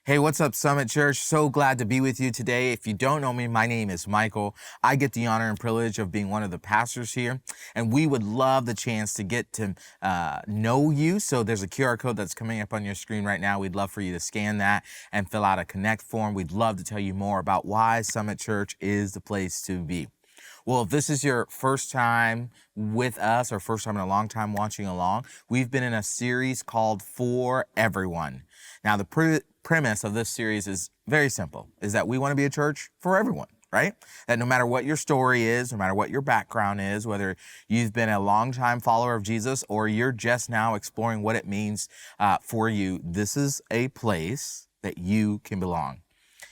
Hey, what's up, Summit Church? So glad to be with you today. If you don't know me, my name is Michael. I get the honor and privilege of being one of the pastors here, and we would love the chance to get to know you. So there's a QR code that's coming up on your screen right now. We'd love for you to scan that and fill out a connect form. We'd love to tell you more about why Summit Church is the place to be. Well, if this is your first time with us or first time in a long time watching along, we've been in a series called For Everyone. Now, the premise of this series is very simple, is that we want to be a church for everyone, right? That no matter what your story is, no matter what your background is, whether you've been a long-time follower of Jesus or you're just now exploring what it means for you, this is a place that you can belong.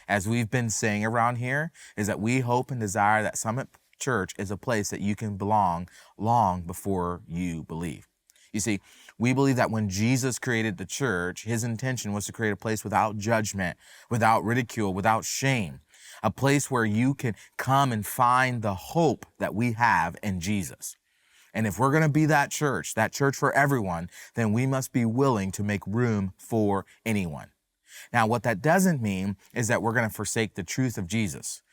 As we've been saying around here, is that we hope and desire that Summit Church is a place that you can belong long before you believe. You see, we believe that when Jesus created the church, his intention was to create a place without judgment, without ridicule, without shame, a place where you can come and find the hope that we have in Jesus. And if we're going to be that church for everyone, then we must be willing to make room for anyone. Now, what that doesn't mean is that we're going to forsake the truth of Jesus.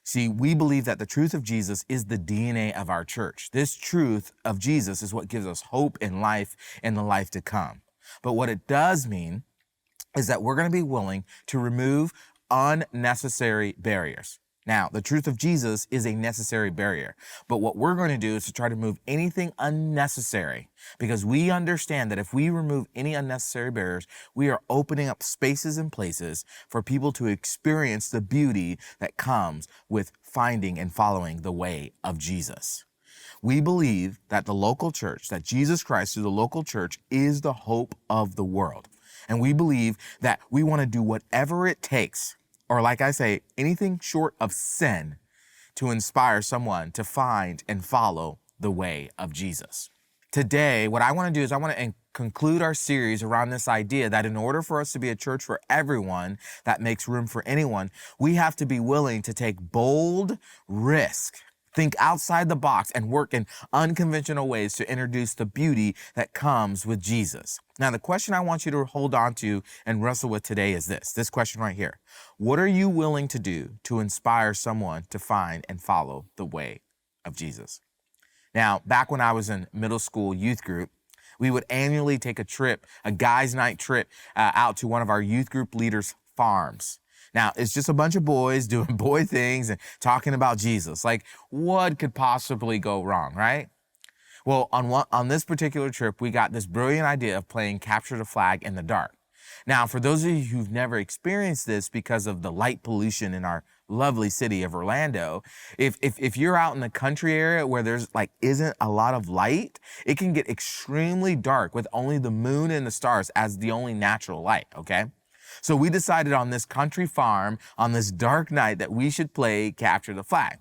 See, we believe that the truth of Jesus is the DNA of our church. This truth of Jesus is what gives us hope in life and the life to come. But what it does mean is that we're going to be willing to remove unnecessary barriers. Now, the truth of Jesus is a necessary barrier, but what we're going to do is to try to remove anything unnecessary, because we understand that if we remove any unnecessary barriers, we are opening up spaces and places for people to experience the beauty that comes with finding and following the way of Jesus. We believe that the local church, that Jesus Christ through the local church is the hope of the world. And we believe that we want to do whatever it takes, or like I say, anything short of sin, to inspire someone to find and follow the way of Jesus. Today, what I want to do is I want to conclude our series around this idea that in order for us to be a church for everyone that makes room for anyone, we have to be willing to take bold risk, think outside the box, and work in unconventional ways to introduce the beauty that comes with Jesus. Now, the question I want you to hold on to and wrestle with today is this question right here. What are you willing to do to inspire someone to find and follow the way of Jesus? Now, back when I was in middle school youth group, we would annually take a trip, a guys' night trip, out to one of our youth group leaders' farms. Now, it's just a bunch of boys doing boy things and talking about Jesus. Like, what could possibly go wrong, right? Well, on this particular trip, we got this brilliant idea of playing capture the flag in the dark. Now, for those of you who've never experienced this because of the light pollution in our lovely city of Orlando, if you're out in the country area where there's isn't a lot of light, it can get extremely dark with only the moon and the stars as the only natural light, okay? So we decided on this country farm on this dark night that we should play capture the flag.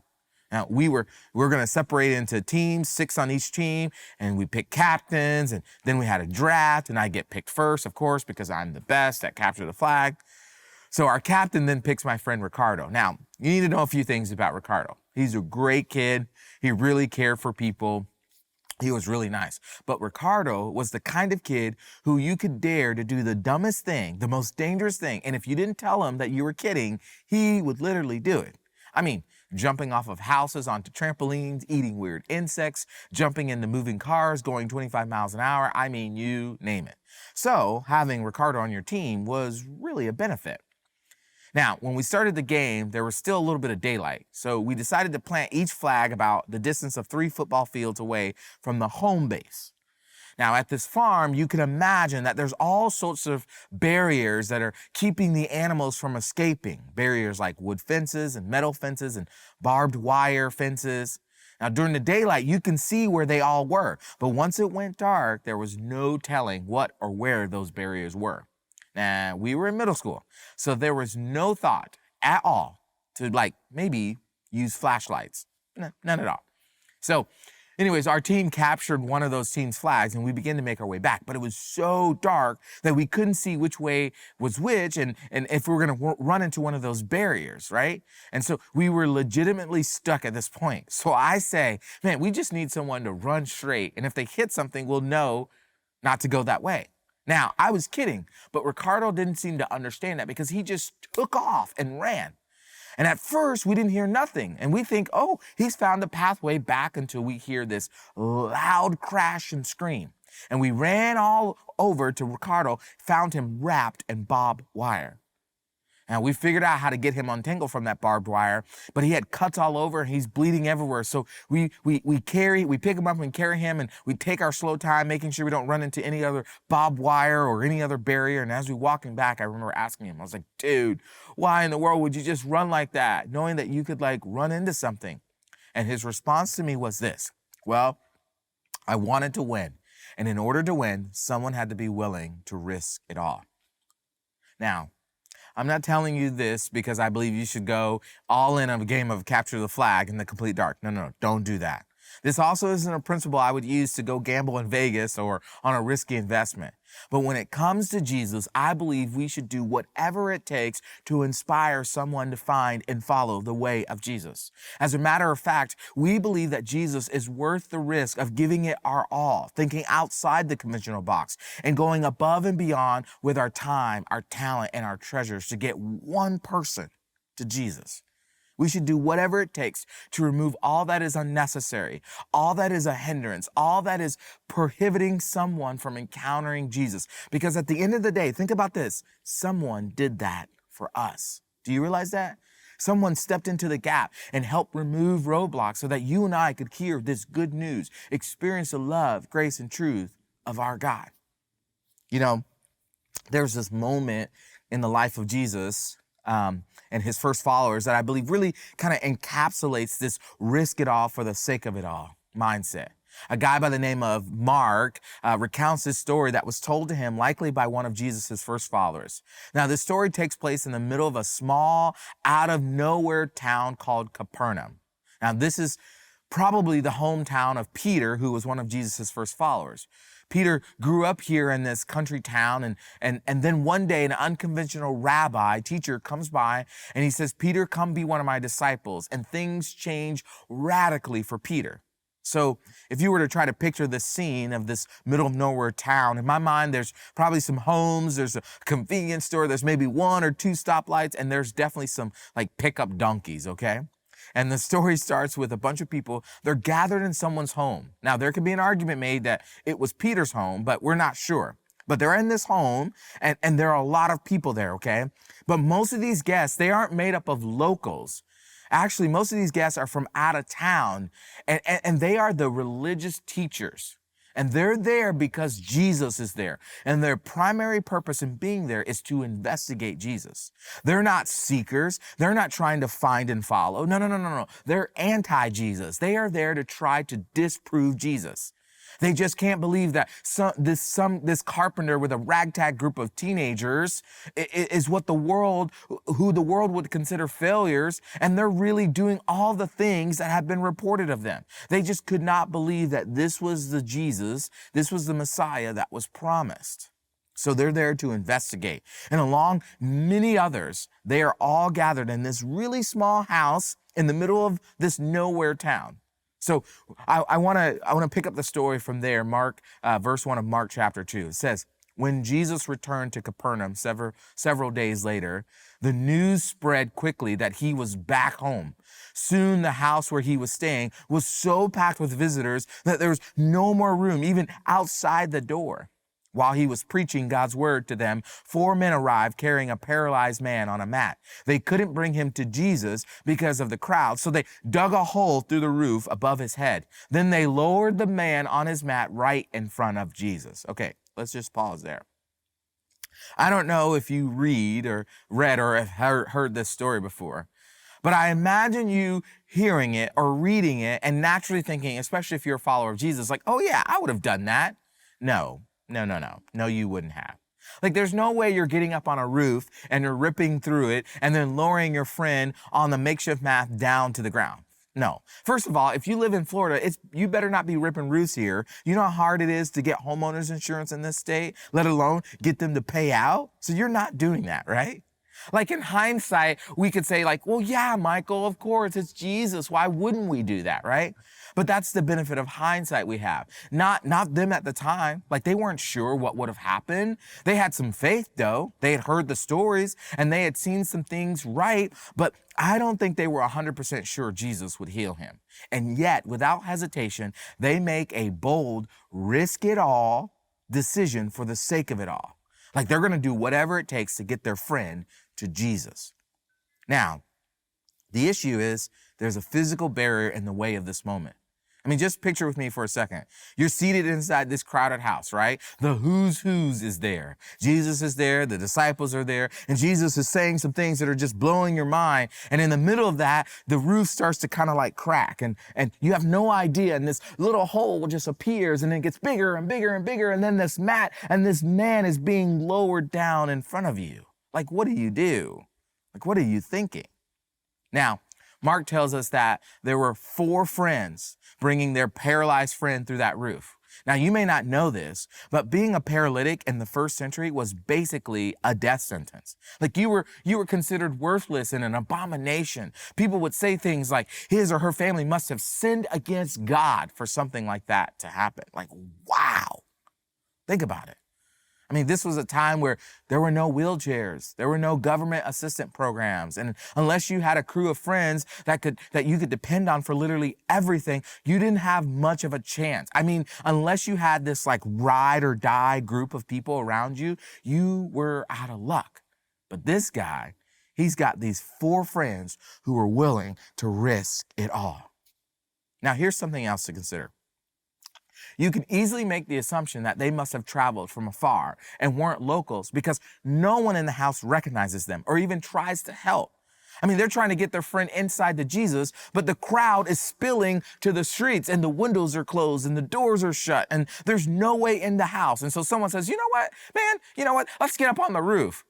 Now, we're going to separate into teams, 6 on each team, and we pick captains, and then we had a draft, and I get picked first, of course, because I'm the best at capture the flag. So our captain then picks my friend Ricardo. Now, you need to know a few things about Ricardo. He's a great kid. He really cared for people. He was really nice. But Ricardo was the kind of kid who you could dare to do the dumbest thing, the most dangerous thing, and if you didn't tell him that you were kidding, he would literally do it. I mean, jumping off of houses onto trampolines, eating weird insects, jumping into moving cars, going 25 miles an hour. I mean, you name it. So having Ricardo on your team was really a benefit. Now, when we started the game, there was still a little bit of daylight. So we decided to plant each flag about the distance of 3 football fields away from the home base. Now, at this farm, you can imagine that there's all sorts of barriers that are keeping the animals from escaping. Barriers like wood fences and metal fences and barbed wire fences. Now, during the daylight, you can see where they all were. But once it went dark, there was no telling what or where those barriers were. Now, we were in middle school, so there was no thought at all to maybe use flashlights. None at all. So anyways, our team captured one of those team's flags and we began to make our way back, but it was so dark that we couldn't see which way was which and if we were going to run into one of those barriers, right? And so we were legitimately stuck at this point. So I say, man, we just need someone to run straight, and if they hit something, we'll know not to go that way. Now, I was kidding, but Ricardo didn't seem to understand that because he just took off and ran. And at first, we didn't hear nothing. And we think, oh, he's found a pathway back until we hear this loud crash and scream. And we ran all over to Ricardo, found him wrapped in barbed wire. And we figured out how to get him untangled from that barbed wire, but he had cuts all over and he's bleeding everywhere. So we pick him up and carry him, and we take our slow time, making sure we don't run into any other barbed wire or any other barrier. And as we walking back, I remember asking him, I was like, dude, why in the world would you just run like that, knowing that you could run into something? And his response to me was this: well, I wanted to win. And in order to win, someone had to be willing to risk it all. Now, I'm not telling you this because I believe you should go all in on a game of capture the flag in the complete dark. No, don't do that. This also isn't a principle I would use to go gamble in Vegas or on a risky investment. But when it comes to Jesus, I believe we should do whatever it takes to inspire someone to find and follow the way of Jesus. As a matter of fact, we believe that Jesus is worth the risk of giving it our all, thinking outside the conventional box, and going above and beyond with our time, our talent, and our treasures to get one person to Jesus. We should do whatever it takes to remove all that is unnecessary, all that is a hindrance, all that is prohibiting someone from encountering Jesus. Because at the end of the day, think about this: someone did that for us. Do you realize that? Someone stepped into the gap and helped remove roadblocks so that you and I could hear this good news, experience the love, grace, and truth of our God. You know, there's this moment in the life of Jesus and his first followers that I believe really kind of encapsulates this risk it all for the sake of it all mindset. A guy by the name of Mark recounts this story that was told to him likely by one of Jesus' first followers. Now, this story takes place in the middle of a small, out-of-nowhere town called Capernaum. Now, this is probably the hometown of Peter, who was one of Jesus' first followers. Peter grew up here in this country town, and then one day an unconventional rabbi, teacher, comes by and he says, Peter, come be one of my disciples. And things change radically for Peter. So if you were to try to picture the scene of this middle of nowhere town, in my mind, there's probably some homes, there's a convenience store, there's maybe one or two stoplights, and there's definitely some pickup donkeys, okay? And the story starts with a bunch of people. They're gathered in someone's home. Now, there could be an argument made that it was Peter's home, but we're not sure. But they're in this home, and there are a lot of people there, okay? But most of these guests, they aren't made up of locals. Actually, most of these guests are from out of town, and they are the religious teachers. And they're there because Jesus is there. And their primary purpose in being there is to investigate Jesus. They're not seekers. They're not trying to find and follow. No. They're anti-Jesus. They are there to try to disprove Jesus. They just can't believe that this carpenter with a ragtag group of teenagers is who the world would consider failures, and they're really doing all the things that have been reported of them. They just could not believe that this was the Jesus, this was the Messiah that was promised. So they're there to investigate. And along many others, they are all gathered in this really small house in the middle of this nowhere town. So I want to pick up the story from there, verse 1 of Mark chapter 2. It says, when Jesus returned to Capernaum several days later, the news spread quickly that he was back home. Soon the house where he was staying was so packed with visitors that there was no more room, even outside the door. While he was preaching God's word to them, 4 men arrived carrying a paralyzed man on a mat. They couldn't bring him to Jesus because of the crowd, so they dug a hole through the roof above his head. Then they lowered the man on his mat right in front of Jesus. Okay, let's just pause there. I don't know if you read or have heard this story before, but I imagine you hearing it or reading it and naturally thinking, especially if you're a follower of Jesus, oh yeah, I would have done that. No, you wouldn't have. There's no way you're getting up on a roof and you're ripping through it and then lowering your friend on the makeshift mat down to the ground. No. First of all, if you live in Florida, you better not be ripping roofs here. You know how hard it is to get homeowners insurance in this state, let alone get them to pay out? So you're not doing that, right? Like in hindsight, we could say like, well, yeah, Michael, of course, it's Jesus. Why wouldn't we do that, right? But that's the benefit of hindsight we have. Not them at the time. Like they weren't sure what would have happened. They had some faith though. They had heard the stories and they had seen some things right, but I don't think they were 100% sure Jesus would heal him. And yet, without hesitation, they make a bold, risk it all decision for the sake of it all. Like they're going to do whatever it takes to get their friend to Jesus. Now, the issue is there's a physical barrier in the way of this moment. I mean, just picture with me for a second. You're seated inside this crowded house, right? The who's is there. Jesus is there, the disciples are there, and Jesus is saying some things that are just blowing your mind. And in the middle of that, the roof starts to kind of like crack, and you have no idea, and this little hole just appears, and it gets bigger and bigger and bigger, and then this mat and this man is being lowered down in front of you. Like, what do you do? Like, what are you thinking? Now, Mark tells us that there were 4 friends bringing their paralyzed friend through that roof. Now, you may not know this, but being a paralytic in the first century was basically a death sentence. Like you were considered worthless and an abomination. People would say things like his or her family must have sinned against God for something like that to happen. Like, wow. Think about it. I mean, this was a time where there were no wheelchairs, there were no government assistance programs, and unless you had a crew of friends that you could depend on for literally everything, you didn't have much of a chance. I mean, unless you had this like ride or die group of people around you, you were out of luck. But this guy, he's got these 4 friends who are willing to risk it all. Now, here's something else to consider. You can easily make the assumption that they must have traveled from afar and weren't locals because no one in the house recognizes them or even tries to help. I mean, they're trying to get their friend inside to Jesus, but the crowd is spilling to the streets and the windows are closed and the doors are shut and there's no way in the house. And so someone says, you know what, man, you know what, let's get up on the roof.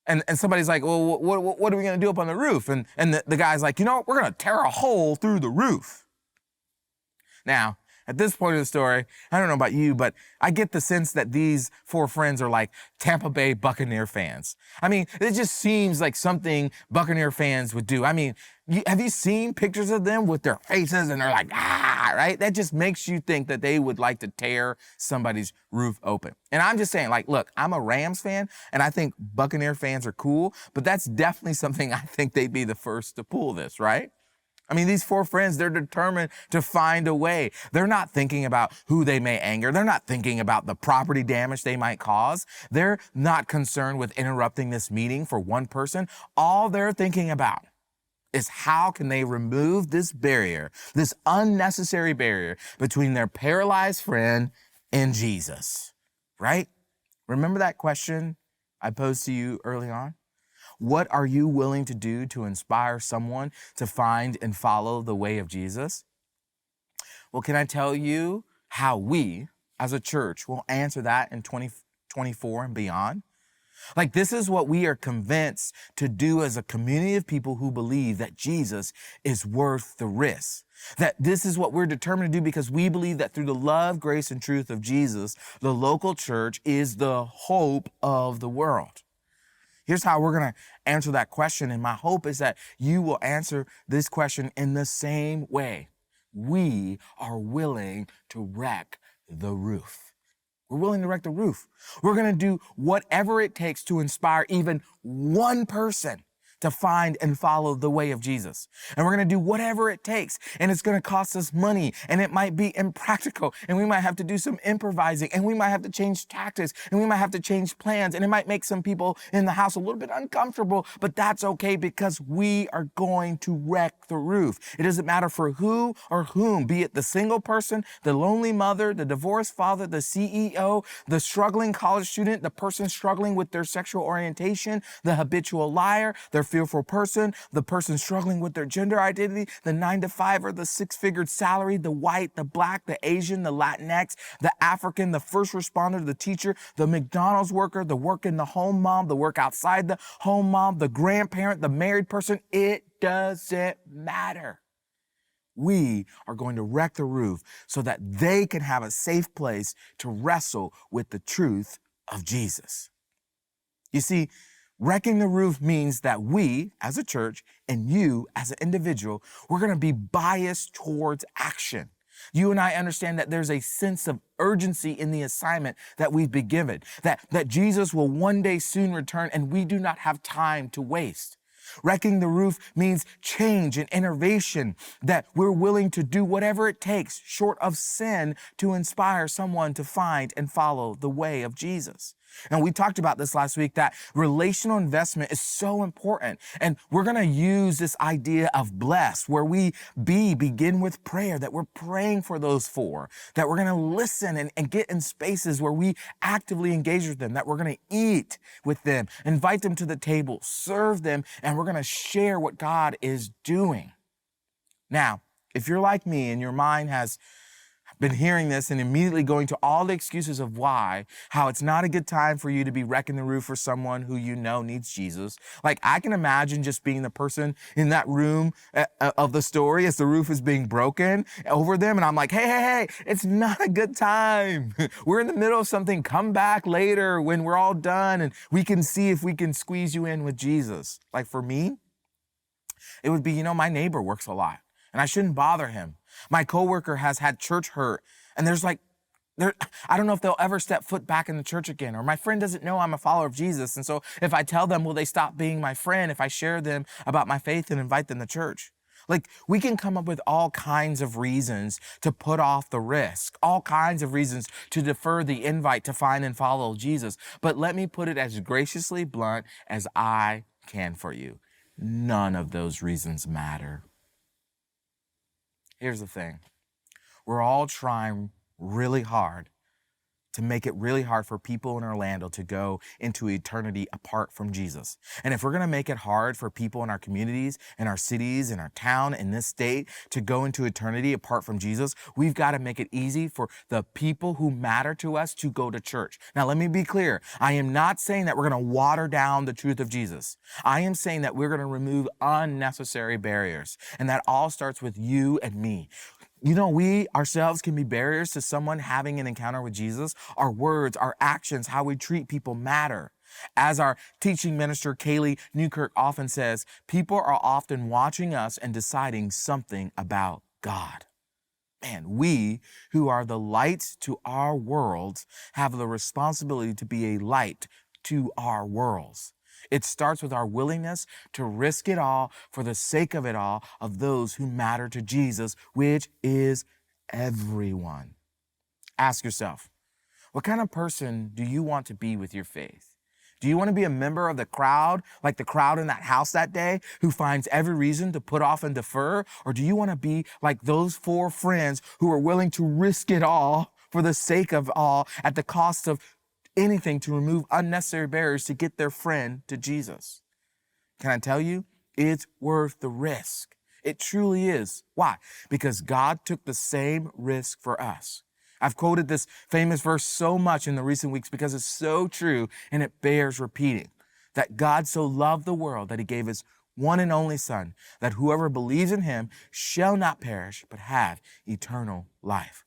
And somebody's like, well, what are we going to do up on the roof? And the guy's like, you know, we're going to tear a hole through the roof. Now, at this point of the story, I don't know about you, but I get the sense that these 4 friends are like Tampa Bay Buccaneer fans. I mean, it just seems like something Buccaneer fans would do. I mean, have you seen pictures of them with their faces and they're like, right? That just makes you think that they would like to tear somebody's roof open. And I'm just saying, like, look, I'm a Rams fan and I think Buccaneer fans are cool, but that's definitely something I think they'd be the first to pull this, right? I mean, these 4 friends, they're determined to find a way. They're not thinking about who they may anger. They're not thinking about the property damage they might cause. They're not concerned with interrupting this meeting for one person. All they're thinking about is how can they remove this barrier, this unnecessary barrier between their paralyzed friend and Jesus, right? Remember that question I posed to you early on? What are you willing to do to inspire someone to find and follow the way of Jesus? Well, can I tell you how we as a church will answer that in 2024 and beyond? Like, this is what we are convinced to do as a community of people who believe that Jesus is worth the risk. That this is what we're determined to do because we believe that through the love, grace, and truth of Jesus, the local church is the hope of the world. Here's how we're going to answer that question, and my hope is that you will answer this question in the same way. We are willing to wreck the roof. We're willing to wreck the roof. We're going to do whatever it takes to inspire even one person to find and follow the way of Jesus. And we're going to do whatever it takes. And it's going to cost us money. And it might be impractical. And we might have to do some improvising. And we might have to change tactics. And we might have to change plans. And it might make some people in the house a little bit uncomfortable. But that's okay because we are going to wreck the roof. It doesn't matter for who or whom, be it the single person, the lonely mother, the divorced father, the CEO, the struggling college student, the person struggling with their sexual orientation, the habitual liar, their fearful person, the person struggling with their gender identity, the 9-to-5 or the 6-figure salary, the white, the black, the Asian, the Latinx, the African, the first responder, the teacher, the McDonald's worker, the work in the home mom, the work outside the home mom, the grandparent, the married person. It doesn't matter. We are going to wreck the roof so that they can have a safe place to wrestle with the truth of Jesus. You see, Wrecking the roof means that we, as a church, and you, as an individual, we're going to be biased towards action. You and I understand that there's a sense of urgency in the assignment that we've been given, that Jesus will one day soon return and we do not have time to waste. Wrecking the roof means change and innovation, that we're willing to do whatever it takes, short of sin, to inspire someone to find and follow the way of Jesus. And we talked about this last week, that relational investment is so important. And we're going to use this idea of blessed, where we begin with prayer, that we're praying for those four, that we're going to listen and get in spaces where we actively engage with them, that we're going to eat with them, invite them to the table, serve them, and we're going to share what God is doing. Now, if you're like me and your mind has been hearing this and immediately going to all the excuses of why, how it's not a good time for you to be wrecking the roof for someone who you know needs Jesus. Like, I can imagine just being the person in that room of the story as the roof is being broken over them. And I'm like, hey, it's not a good time. We're in the middle of something. Come back later when we're all done and we can see if we can squeeze you in with Jesus. Like, for me, it would be, my neighbor works a lot and I shouldn't bother him. My coworker has had church hurt, and I don't know if they'll ever step foot back in the church again. Or my friend doesn't know I'm a follower of Jesus, and so if I tell them, will they stop being my friend if I share them about my faith and invite them to church? Like, we can come up with all kinds of reasons to put off the risk, all kinds of reasons to defer the invite to find and follow Jesus. But let me put it as graciously blunt as I can for you. None of those reasons matter. Here's the thing. We're all trying really hard to make it really hard for people in Orlando to go into eternity apart from Jesus. And if we're going to make it hard for people in our communities, in our cities, in our town, in this state to go into eternity apart from Jesus, we've got to make it easy for the people who matter to us to go to church. Now, let me be clear. I am not saying that we're going to water down the truth of Jesus. I am saying that we're going to remove unnecessary barriers. And that all starts with you and me. We ourselves can be barriers to someone having an encounter with Jesus. Our words, our actions, how we treat people matter. As our teaching minister, Kaylee Newkirk, often says, people are often watching us and deciding something about God. Man, we who are the light to our worlds have the responsibility to be a light to our worlds. It starts with our willingness to risk it all for the sake of it all, of those who matter to Jesus, which is everyone. Ask yourself, what kind of person do you want to be with your faith? Do you want to be a member of the crowd, like the crowd in that house that day, who finds every reason to put off and defer? Or do you want to be like those four friends who are willing to risk it all for the sake of all at the cost of anything to remove unnecessary barriers to get their friend to Jesus? Can I tell you, it's worth the risk. It truly is. Why? Because God took the same risk for us. I've quoted this famous verse so much in the recent weeks because it's so true and it bears repeating. That God so loved the world that he gave his one and only Son, that whoever believes in him shall not perish but have eternal life.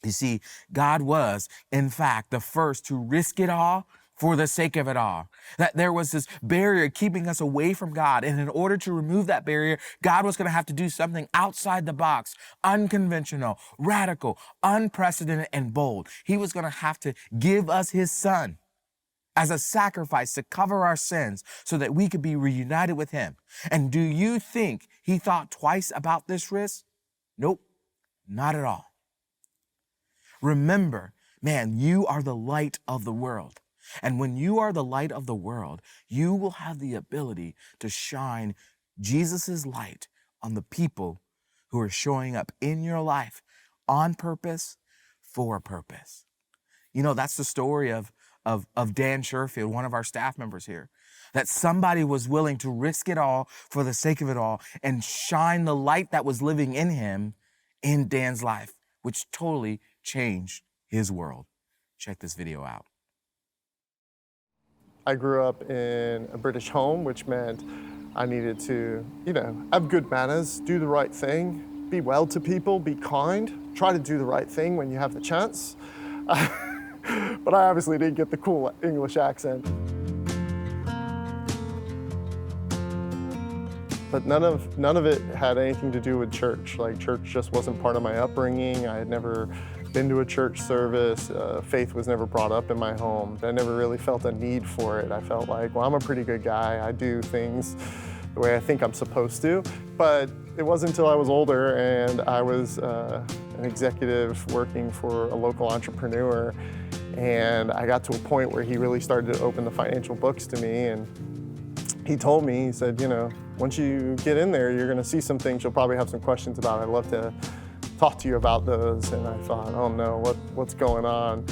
You see, God was, in fact, the first to risk it all for the sake of it all. That there was this barrier keeping us away from God. And in order to remove that barrier, God was going to have to do something outside the box, unconventional, radical, unprecedented, and bold. He was going to have to give us his Son as a sacrifice to cover our sins so that we could be reunited with him. And do you think he thought twice about this risk? Nope, not at all. Remember, man, you are the light of the world. And when you are the light of the world, you will have the ability to shine Jesus's light on the people who are showing up in your life on purpose, for a purpose. That's the story of Dan Sherfield, one of our staff members here, that somebody was willing to risk it all for the sake of it all and shine the light that was living in him in Dan's life, which totally changed his world. Check this video out. I grew up in a British home, which meant I needed to, have good manners, do the right thing, be well to people, be kind, try to do the right thing when you have the chance. But I obviously didn't get the cool English accent. but none of it had anything to do with church. Like, church just wasn't part of my upbringing. I had never been to a church service. Faith was never brought up in my home. I never really felt a need for it. I felt like, well, I'm a pretty good guy. I do things the way I think I'm supposed to. But it wasn't until I was older and I was an executive working for a local entrepreneur, and I got to a point where he really started to open the financial books to me. And he told me, he said, you know, once you get in there, you're gonna see some things you'll probably have some questions about. I'd love to talk to you about those. And I thought, oh no, what's going on?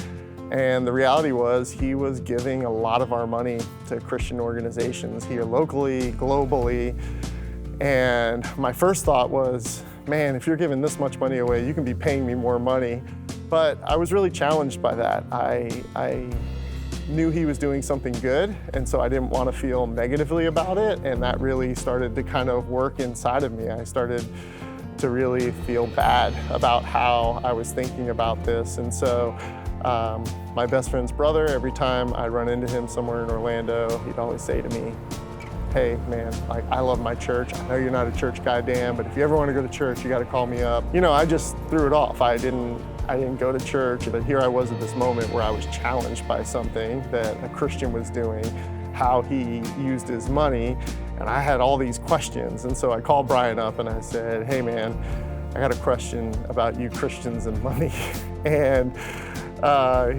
And the reality was he was giving a lot of our money to Christian organizations here locally, globally. And my first thought was, man, if you're giving this much money away, you can be paying me more money. But I was really challenged by that. I knew he was doing something good, and so I didn't want to feel negatively about it, and that really started to kind of work inside of me. I started to really feel bad about how I was thinking about this. And so my best friend's brother, every time I run into him somewhere in Orlando, he'd always say to me, hey man, like, I love my church. I know you're not a church guy, Dan, but if you ever want to go to church, you got to call me up. You know, I just threw it off. I didn't go to church, but here I was at this moment where I was challenged by something that a Christian was doing, how he used his money, and I had all these questions. And so I called Brian up and I said, hey man, I got a question about you Christians and money. And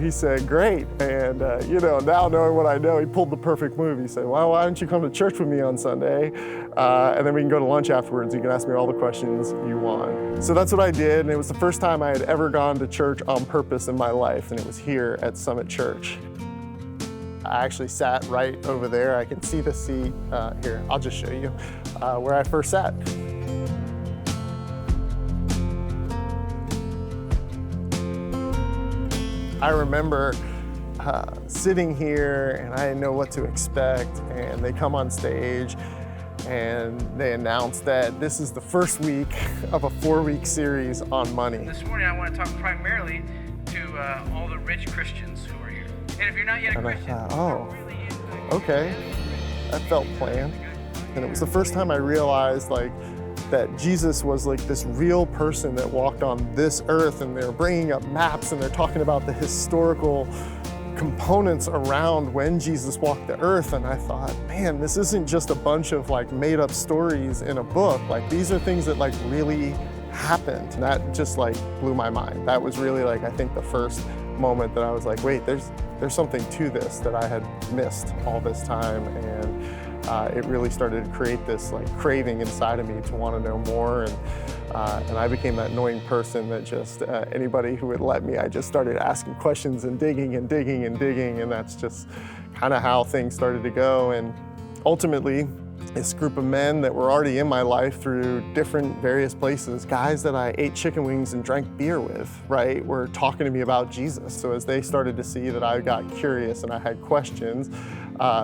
he said, great. And you know, now knowing what I know, he pulled the perfect move. He said, well, why don't you come to church with me on Sunday? And then we can go to lunch afterwards. You can ask me all the questions you want. So that's what I did. And it was the first time I had ever gone to church on purpose in my life. And it was here at Summit Church. I actually sat right over there. I can see the seat. Here, I'll just show you where I first sat. I remember sitting here and I didn't know what to expect, and they come on stage and they announce that this is the first week of a 4-week series on money. This morning I want to talk primarily to all the rich Christians who are here. And if you're not yet a Christian, I thought, oh, okay, that felt planned. And it was the first time I realized that Jesus was like this real person that walked on this earth, and they're bringing up maps and they're talking about the historical components around when Jesus walked the earth. And I thought, man, this isn't just a bunch of like made up stories in a book. Like, these are things that like really happened. And that just like blew my mind. That was really like, I think the first moment that I was like, wait, there's something to this that I had missed all this time. And it really started to create this like craving inside of me to want to know more. And I became that annoying person that just anybody who would let me, I just started asking questions and digging and digging and digging. And that's just kind of how things started to go. And ultimately, this group of men that were already in my life through different various places, guys that I ate chicken wings and drank beer with, right, were talking to me about Jesus. So as they started to see that I got curious and I had questions,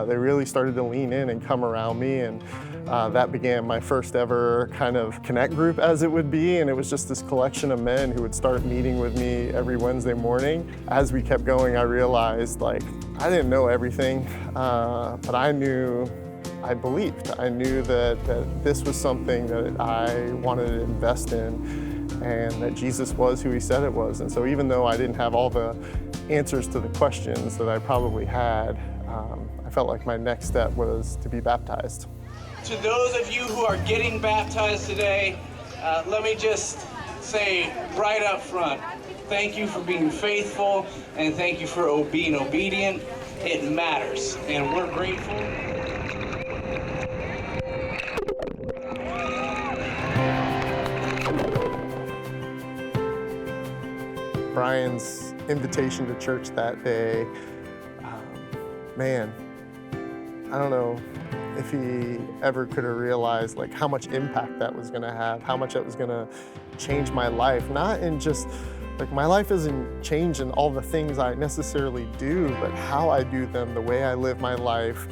they really started to lean in and come around me. And that began my first ever kind of connect group, as it would be. And it was just this collection of men who would start meeting with me every Wednesday morning. As we kept going, I realized like I didn't know everything, but I believed. I knew that this was something that I wanted to invest in, and that Jesus was who he said it was. And so even though I didn't have all the answers to the questions that I probably had, I felt like my next step was to be baptized. to those of you who are getting baptized today, let me just say right up front, thank you for being faithful, and thank you for being obedient. It matters, and we're grateful. Brian's invitation to church that day, man, I don't know if he ever could have realized like how much impact that was gonna have, how much that was gonna change my life. Not in just, like my life isn't changed in all the things I necessarily do, but how I do them, the way I live my life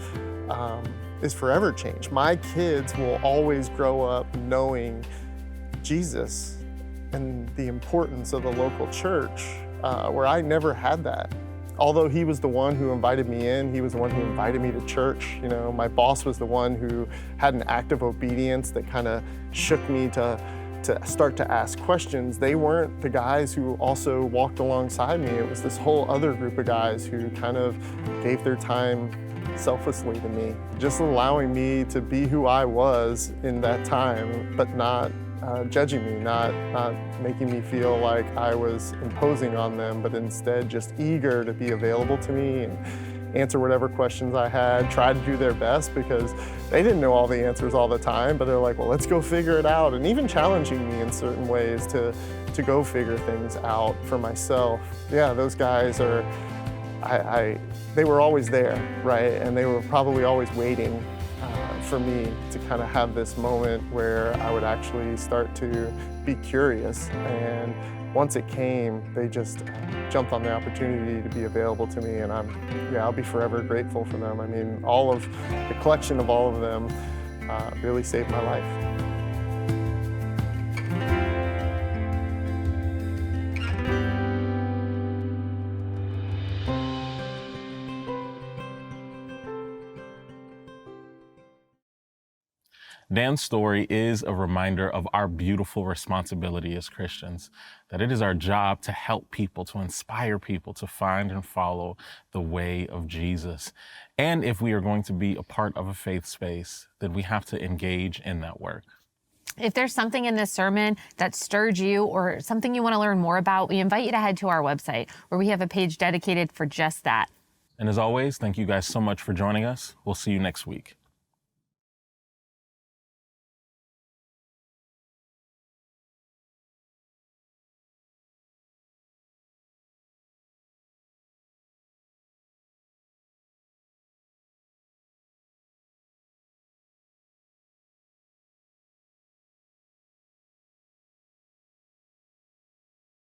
is forever changed. My kids will always grow up knowing Jesus and the importance of the local church, where I never had that. although he was the one who invited me in, he was the one who invited me to church. You know, my boss was the one who had an act of obedience that kind of shook me to start to ask questions. They weren't the guys who also walked alongside me. It was this whole other group of guys who kind of gave their time selflessly to me, just allowing me to be who I was in that time, but not judging me, not making me feel like I was imposing on them, but instead just eager to be available to me and answer whatever questions I had, try to do their best, because they didn't know all the answers all the time, but they're like, well, let's go figure it out, and even challenging me in certain ways to go figure things out for myself. Yeah, those guys are, they were always there, right? And they were probably always waiting for me to kind of have this moment where I would actually start to be curious. And once it came, they just jumped on the opportunity to be available to me, and I'll be forever grateful for them. I mean, all of the collection of all of them really saved my life. Dan's story is a reminder of our beautiful responsibility as Christians, that it is our job to help people, to inspire people to find and follow the way of Jesus. And if we are going to be a part of a faith space, then we have to engage in that work. If there's something in this sermon that stirred you or something you want to learn more about, we invite you to head to our website where we have a page dedicated for just that. And as always, thank you guys so much for joining us. We'll see you next week.